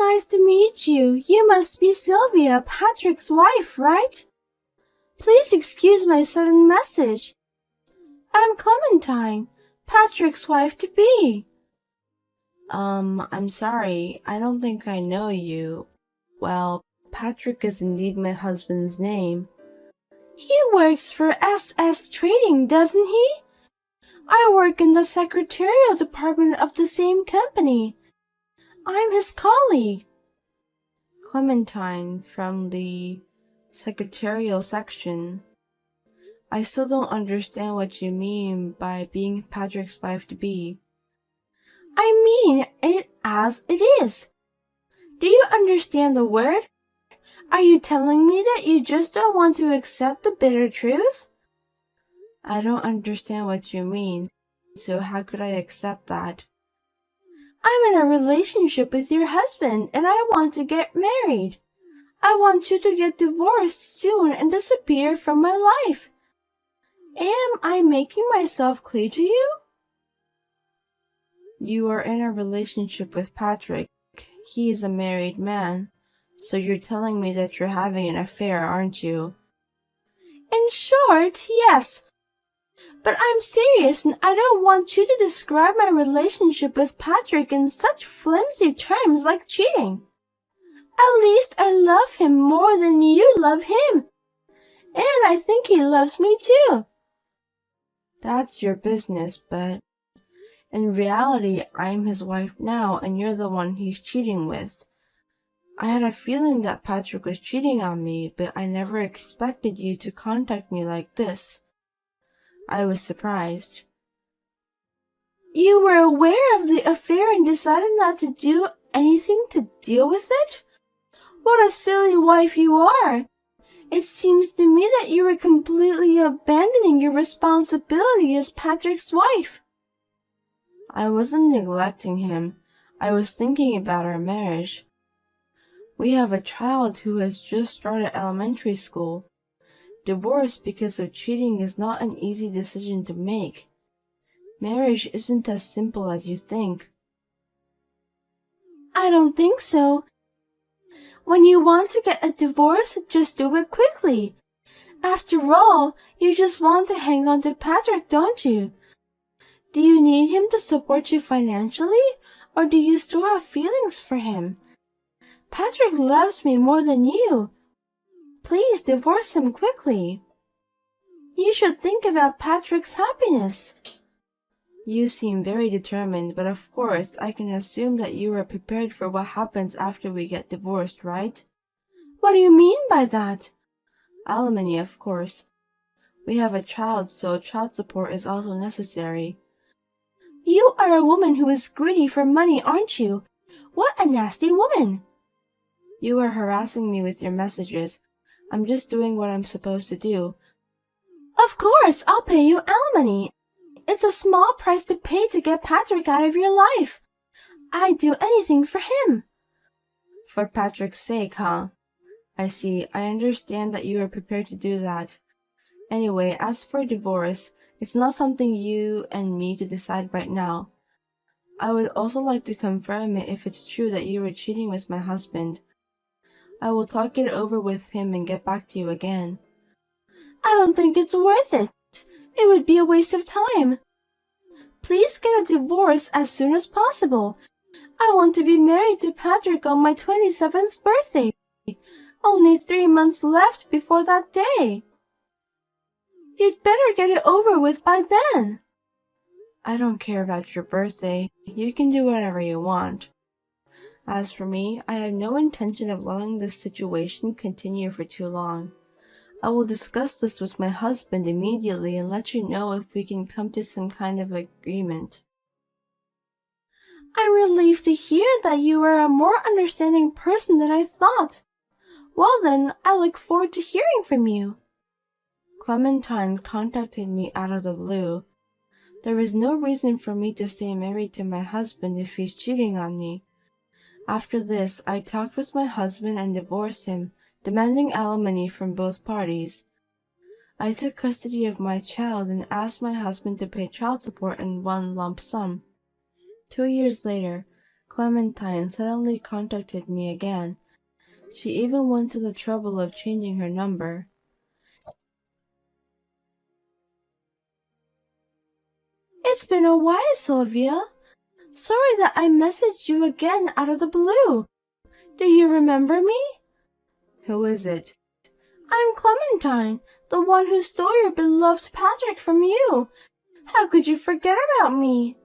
Nice to meet you. You must be Sylvia, Patrick's wife, right? Please excuse my sudden message. I'm Clementine, Patrick's wife-to-be. I'm sorry. I don't think I know you. Well, Patrick is indeed my husband's name. He works for SS Trading, doesn't he? I work in the secretarial department of the same company. I'm his colleague. Clementine from the secretarial section. I still don't understand what you mean by being Patrick's wife-to-be. I mean it as it is. Do you understand the word? Are you telling me that you just don't want to accept the bitter truth? I don't understand what you mean, so how could I accept that? I'm in a relationship with your husband and I want to get married. I want you to get divorced soon and disappear from my life. Am I making myself clear to you? You are in a relationship with Patrick. He is a married man. So you're telling me that you're having an affair, aren't you? In short, yes. But I'm serious and I don't want you to describe my relationship with Patrick in such flimsy terms like cheating. At least I love him more than you love him. And I think he loves me too. That's your business, but in reality, I'm his wife now and you're the one he's cheating with. I had a feeling that Patrick was cheating on me, but I never expected you to contact me like this. I was surprised. You were aware of the affair and decided not to do anything to deal with it? What a silly wife you are! It seems to me that you were completely abandoning your responsibility as Patrick's wife. I wasn't neglecting him. I was thinking about our marriage. We have a child who has just started elementary school. Divorce because of cheating is not an easy decision to make. Marriage isn't as simple as you think. I don't think so. When you want to get a divorce, just do it quickly. After all, you just want to hang on to Patrick, don't you? Do you need him to support you financially, or do you still have feelings for him? Patrick loves me more than you. Please divorce him quickly. You should think about Patrick's happiness. You seem very determined, but of course I can assume that you are prepared for what happens after we get divorced, right? What do you mean by that? Alimony, of course. We have a child, so child support is also necessary. You are a woman who is greedy for money, aren't you? What a nasty woman! You are harassing me with your messages. I'm just doing what I'm supposed to do. Of course, I'll pay you alimony. It's a small price to pay to get Patrick out of your life. I'd do anything for him. For Patrick's sake, huh? I see. I understand that you are prepared to do that. Anyway, as for divorce, it's not something you and me to decide right now. I would also like to confirm it if it's true that you were cheating with my husband. I will talk it over with him and get back to you again. I don't think it's worth it. It would be a waste of time. Please get a divorce as soon as possible. I want to be married to Patrick on my 27th birthday. Only 3 months left before that day. You'd better get it over with by then. I don't care about your birthday. You can do whatever you want. As for me, I have no intention of letting this situation continue for too long. I will discuss this with my husband immediately and let you know if we can come to some kind of agreement. I'm relieved to hear that you are a more understanding person than I thought. Well then, I look forward to hearing from you. Clementine contacted me out of the blue. There is no reason for me to stay married to my husband if he's cheating on me. After this, I talked with my husband and divorced him, demanding alimony from both parties. I took custody of my child and asked my husband to pay child support in one lump sum. 2 years later, Clementine suddenly contacted me again. She even went to the trouble of changing her number. It's been a while, Sylvia. Sorry that I messaged you again out of the blue. Do you remember me? Who is it? I'm Clementine, the one who stole your beloved Patrick from you. How could you forget about me?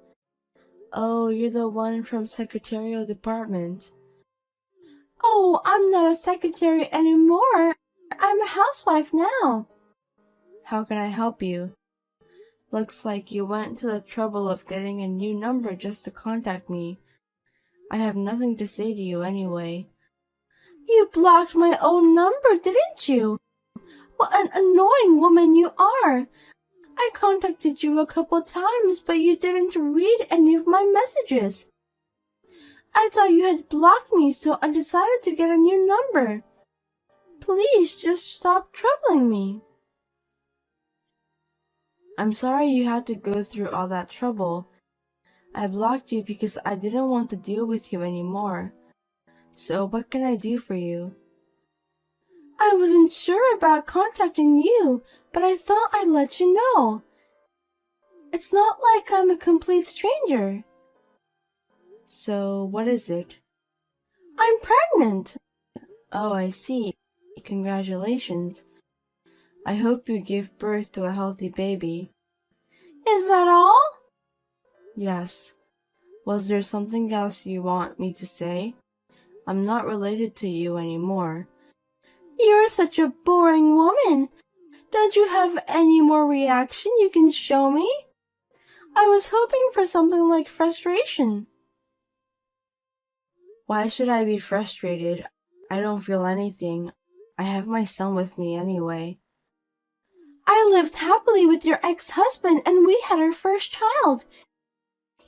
Oh, you're the one from Secretarial Department. Oh, I'm not a secretary anymore. I'm a housewife now. How can I help you? Looks like you went to the trouble of getting a new number just to contact me. I have nothing to say to you anyway. You blocked my old number, didn't you? What an annoying woman you are. I contacted you a couple times, but you didn't read any of my messages. I thought you had blocked me, so I decided to get a new number. Please just stop troubling me. I'm sorry you had to go through all that trouble. I blocked you because I didn't want to deal with you anymore. So what can I do for you? I wasn't sure about contacting you, but I thought I'd let you know. It's not like I'm a complete stranger. So what is it? I'm pregnant. Oh, I see. Congratulations. I hope you give birth to a healthy baby. Is that all? Yes. Was there something else you want me to say? I'm not related to you anymore. You're such a boring woman. Don't you have any more reaction you can show me? I was hoping for something like frustration. Why should I be frustrated? I don't feel anything. I have my son with me anyway. I lived happily with your ex-husband and we had our first child.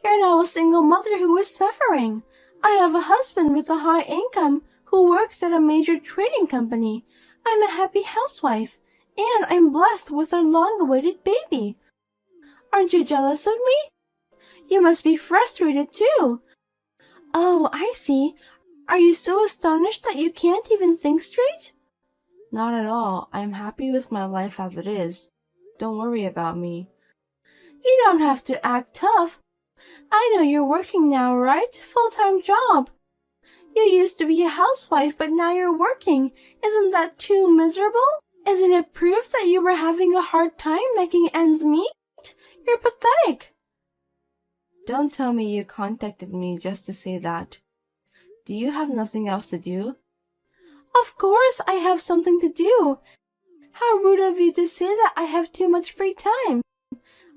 You're now a single mother who is suffering. I have a husband with a high income who works at a major trading company. I'm a happy housewife, and I'm blessed with a long-awaited baby. Aren't you jealous of me? You must be frustrated too. Oh, I see. Are you so astonished that you can't even think straight? Not at all. I'm happy with my life as it is. Don't worry about me. You don't have to act tough. I know you're working now, right? Full-time job. You used to be a housewife, but now you're working. Isn't that too miserable? Isn't it proof that you were having a hard time making ends meet? You're pathetic. Don't tell me you contacted me just to say that. Do you have nothing else to do? Of course I have something to do. How rude of you to say that I have too much free time.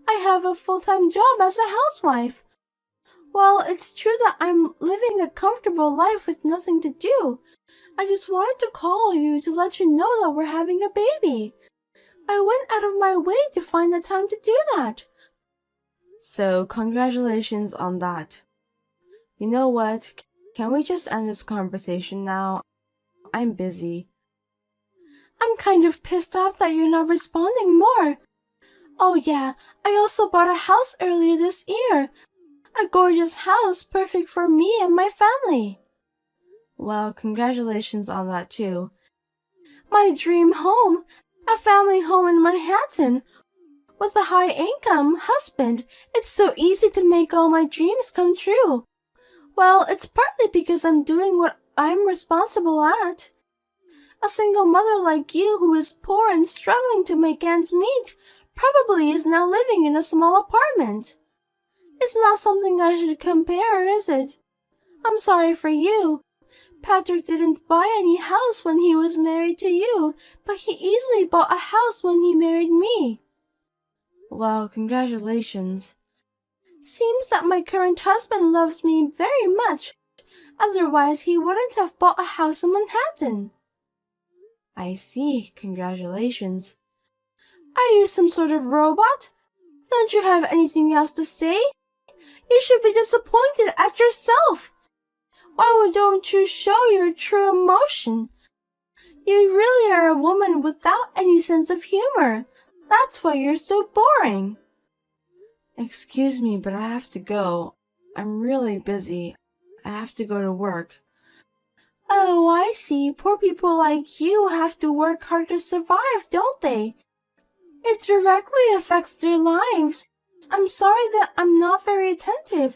I have a full-time job as a housewife. Well, it's true that I'm living a comfortable life with nothing to do. I just wanted to call you to let you know that we're having a baby. I went out of my way to find the time to do that. So, congratulations on that. You know what? Can we just end this conversation now? I'm busy. I'm kind of pissed off that you're not responding more. Oh yeah, I also bought a house earlier this year. A gorgeous house perfect for me and my family. Well, congratulations on that too. My dream home, a family home in Manhattan, with a high-income husband. It's so easy to make all my dreams come true. Well, it's partly because I'm doing what I'm responsible at. A single mother like you who is poor and struggling to make ends meet probably is now living in a small apartment. It's not something I should compare, is it? I'm sorry for you. Patrick didn't buy any house when he was married to you, but he easily bought a house when he married me. Well, congratulations. Seems that my current husband loves me very much. Otherwise, he wouldn't have bought a house in Manhattan. I see. Congratulations. Are you some sort of robot? Don't you have anything else to say? You should be disappointed at yourself. Why don't you show your true emotion? You really are a woman without any sense of humor. That's why you're so boring. Excuse me, but I have to go. I'm really busy. I have to go to work. Oh, I see. Poor people like you have to work hard to survive, don't they? It directly affects their lives. I'm sorry that I'm not very attentive.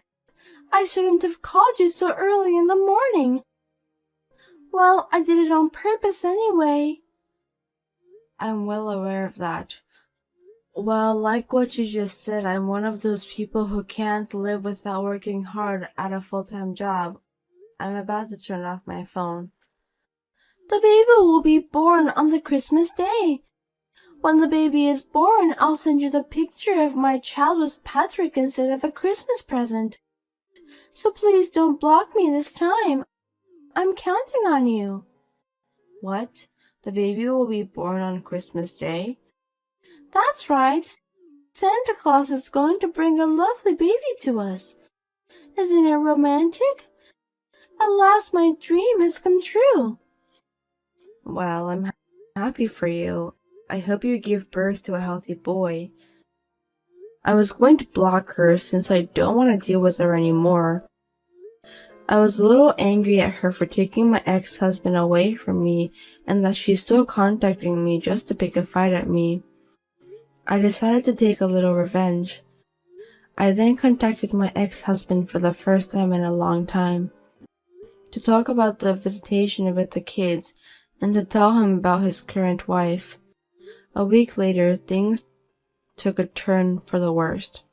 I shouldn't have called you so early in the morning. Well, I did it on purpose anyway. I'm well aware of that. Well, like what you just said, I'm one of those people who can't live without working hard at a full-time job. I'm about to turn off my phone. The baby will be born on the Christmas day. When the baby is born, I'll send you the picture of my child with Patrick instead of a Christmas present. So please don't block me this time. I'm counting on you. What? The baby will be born on Christmas Day? That's right. Santa Claus is going to bring a lovely baby to us. Isn't it romantic? At last my dream has come true. Well, I'm happy for you. I hope you give birth to a healthy boy. I was going to block her since I don't want to deal with her anymore. I was a little angry at her for taking my ex-husband away from me and that she's still contacting me just to pick a fight at me. I decided to take a little revenge. I then contacted my ex-husband for the first time in a long time to talk about the visitation with the kids and to tell him about his current wife. A week later, things took a turn for the worst.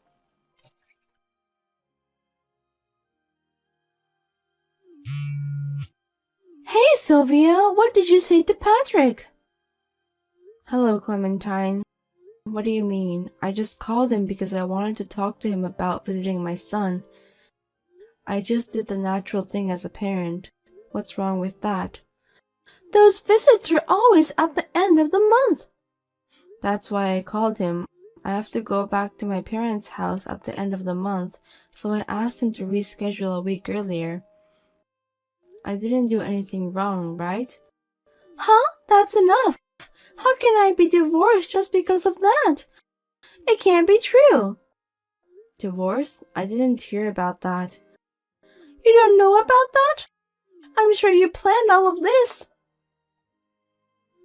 Hey, Sylvia, what did you say to Patrick? Hello, Clementine. What do you mean? I just called him because I wanted to talk to him about visiting my son. I just did the natural thing as a parent. What's wrong with that? Those visits are always at the end of the month. That's why I called him. I have to go back to my parents' house at the end of the month, so I asked him to reschedule a week earlier. I didn't do anything wrong, right? Huh? That's enough. How can I be divorced just because of that? It can't be true. Divorce? I didn't hear about that. You don't know about that? I'm sure you planned all of this.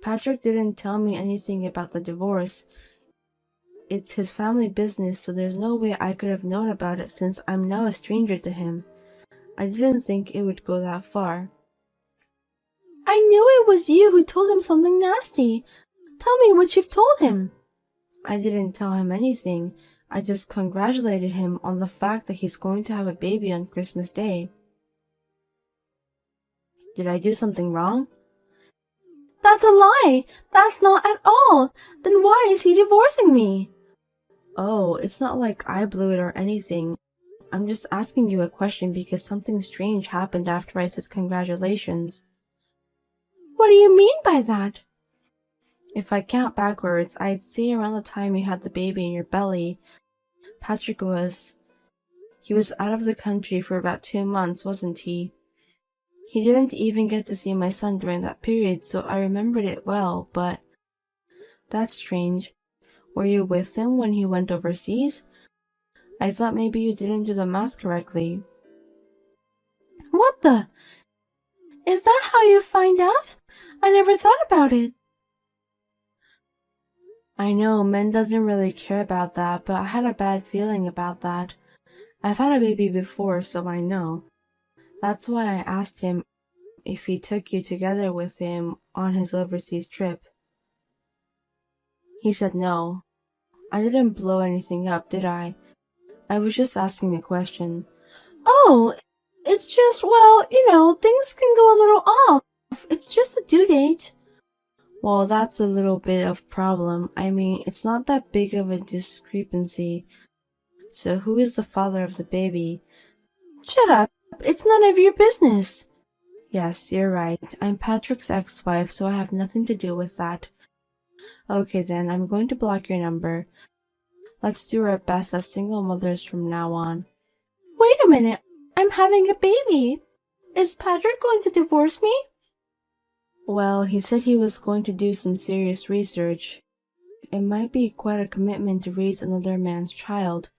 Patrick didn't tell me anything about the divorce. It's his family business, so there's no way I could have known about it since I'm now a stranger to him. I didn't think it would go that far. I knew it was you who told him something nasty. Tell me what you've told him. I didn't tell him anything. I just congratulated him on the fact that he's going to have a baby on Christmas Day. Did I do something wrong? That's a lie! That's not at all! Then why is he divorcing me? Oh, it's not like I blew it or anything. I'm just asking you a question because something strange happened after I said congratulations. What do you mean by that? If I count backwards, I'd say around the time you had the baby in your belly, Patrick was out of the country for about 2 months, wasn't he? He didn't even get to see my son during that period, so I remembered it well, but that's strange. Were you with him when he went overseas? I thought maybe you didn't do the math correctly. What the? Is that how you find out? I never thought about it. I know, men doesn't really care about that, but I had a bad feeling about that. I've had a baby before, so I know. That's why I asked him if he took you together with him on his overseas trip. He said no. I didn't blow anything up, did I? I was just asking a question. Oh, it's just, well, things can go a little off. It's just a due date. Well, that's a little bit of problem. I mean, it's not that big of a discrepancy. So who is the father of the baby? Shut up. It's none of your business. Yes, you're right. I'm Patrick's ex-wife, so I have nothing to do with that. Okay then, I'm going to block your number. Let's do our best as single mothers from now on. Wait a minute. I'm having a baby. Is Patrick going to divorce me? Well, he said he was going to do some serious research. It might be quite a commitment to raise another man's child.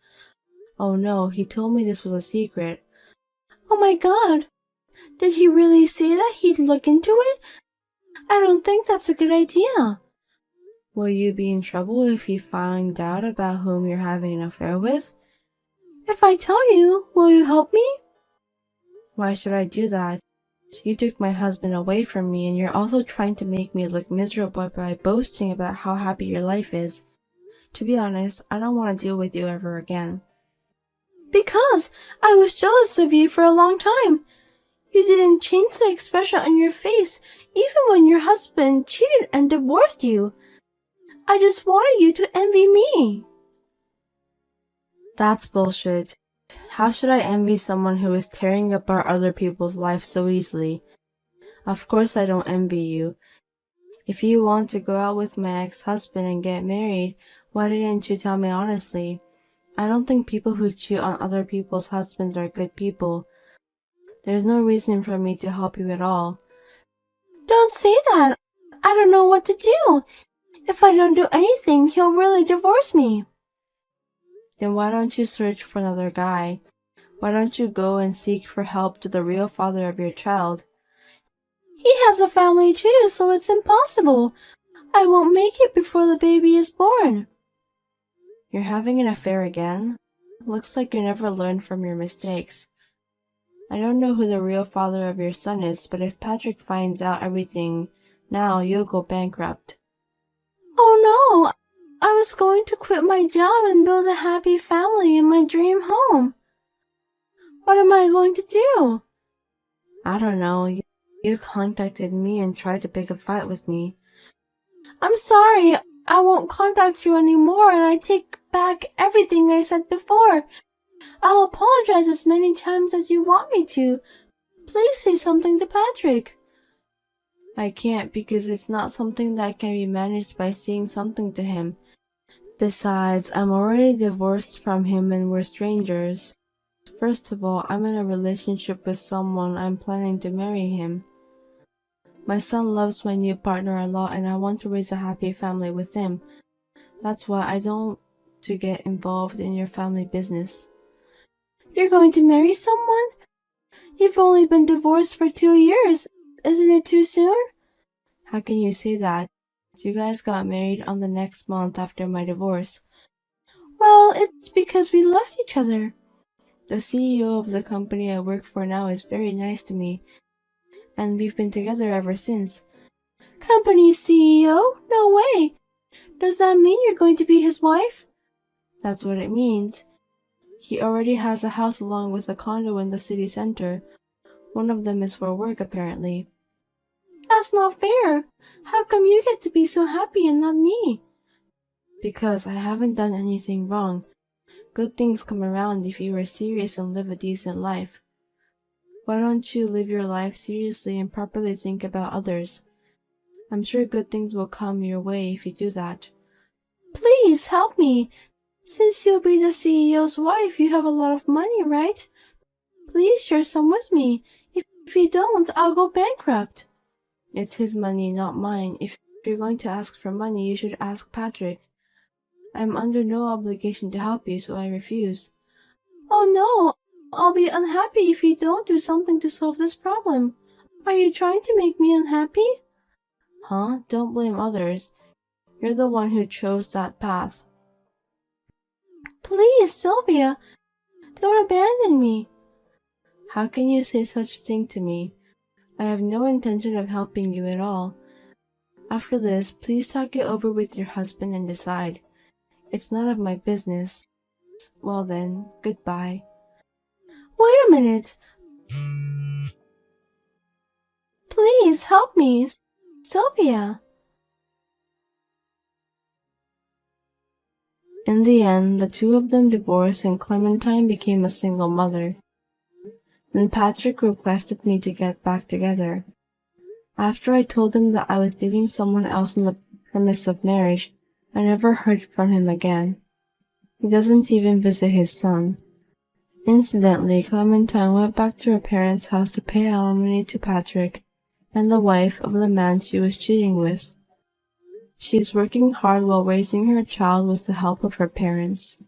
Oh no, he told me this was a secret. Oh my god! Did he really say that he'd look into it? I don't think that's a good idea. Will you be in trouble if you find out about whom you're having an affair with? If I tell you, will you help me? Why should I do that? You took my husband away from me, and you're also trying to make me look miserable by boasting about how happy your life is. To be honest, I don't want to deal with you ever again. Because I was jealous of you for a long time. You didn't change the expression on your face even when your husband cheated and divorced you. I just wanted you to envy me. That's bullshit. How should I envy someone who is tearing apart other people's lives so easily? Of course I don't envy you. If you want to go out with my ex-husband and get married, why didn't you tell me honestly? I don't think people who cheat on other people's husbands are good people. There's no reason for me to help you at all. Don't say that. I don't know what to do. If I don't do anything, he'll really divorce me. Then why don't you search for another guy? Why don't you go and seek for help to the real father of your child? He has a family too, so it's impossible. I won't make it before the baby is born. You're having an affair again? Looks like you never learned from your mistakes. I don't know who the real father of your son is, but if Patrick finds out everything now, you'll go bankrupt. Oh no! I was going to quit my job and build a happy family in my dream home. What am I going to do? I don't know. You contacted me and tried to pick a fight with me. I'm sorry. I won't contact you anymore, and I take back everything I said before. I'll apologize as many times as you want me to. Please say something to Patrick. I can't because it's not something that can be managed by saying something to him. Besides, I'm already divorced from him and we're strangers. First of all, I'm in a relationship with someone. I'm planning to marry him. My son loves my new partner a lot and I want to raise a happy family with him. That's why I don't want to get involved in your family business. You're going to marry someone? You've only been divorced for 2 years. Isn't it too soon? How can you say that? You guys got married on the next month after my divorce. Well, it's because we loved each other. The CEO of the company I work for now is very nice to me, and we've been together ever since. Company CEO? No way! Does that mean you're going to be his wife? That's what it means. He already has a house along with a condo in the city center. One of them is for work, apparently. That's not fair. How come you get to be so happy and not me? Because I haven't done anything wrong. Good things come around if you are serious and live a decent life. Why don't you live your life seriously and properly think about others? I'm sure good things will come your way if you do that. Please help me. Since you'll be the CEO's wife, you have a lot of money, right? Please share some with me. If you don't, I'll go bankrupt. It's his money, not mine. If you're going to ask for money, you should ask Patrick. I'm under no obligation to help you, so I refuse. Oh no, I'll be unhappy if you don't do something to solve this problem. Are you trying to make me unhappy? Huh? Don't blame others. You're the one who chose that path. Please, Sylvia, don't abandon me. How can you say such thing to me? I have no intention of helping you at all. After this, please talk it over with your husband and decide. It's none of my business. Well then, goodbye. Wait a minute. Please help me, Sylvia. In the end, the two of them divorced and Clementine became a single mother. Then Patrick requested me to get back together. After I told him that I was dating someone else on the premise of marriage, I never heard from him again. He doesn't even visit his son. Incidentally, Clementine went back to her parents' house to pay alimony to Patrick and the wife of the man she was cheating with. She is working hard while raising her child with the help of her parents.